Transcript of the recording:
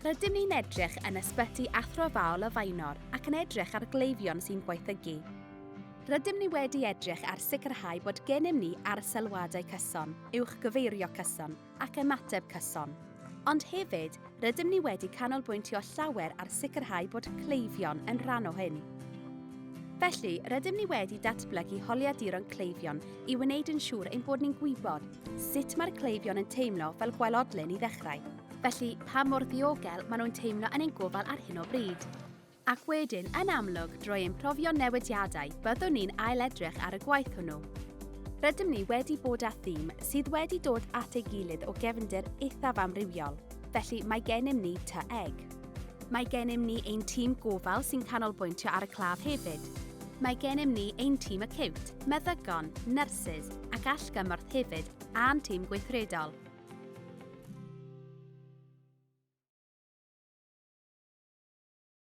Rydym ni'n edrych yn ysbyty athrofaol y Faenor ac yn edrych ar gleifion sy'n gweithygu. Rydym ni wedi edrych ar sicrhau bod gennym ni arsylwadau cyson, uwchgyfeirio cyson ac ymateb cyson. Ond hefyd, rydym ni wedi canolbwyntio llawer ar sicrhau bod cleifion yn rhan o hyn. Felly, rydym ni wedi datblygu holiaduron cleifion i wneud yn siŵr ein bod ni'n gwybod sut mae'r cleifion yn teimlo fel gwelodlyn i ddechrau. Felly, pa mor ddiogel maen nhw'n teimlo yn ein gofal ar hyn o bryd. Ac wedyn, yn amlwg, drwy ein profio newidiadau, byddwn ni'n ailedrych ar y gwaith hwnnw. Rydym ni wedi bod â thîm sydd wedi dod at ei gilydd o gefndir eithaf amrywiol, felly mae gennym ni ty-eg. Mae gennym ni ein tîm gofal sy'n canolbwyntio ar y claf hefyd. Mae gennym ni ein tîm y ciwt, meddygon, nyrsys ac allgymorth hefyd a'n tîm gweithredol.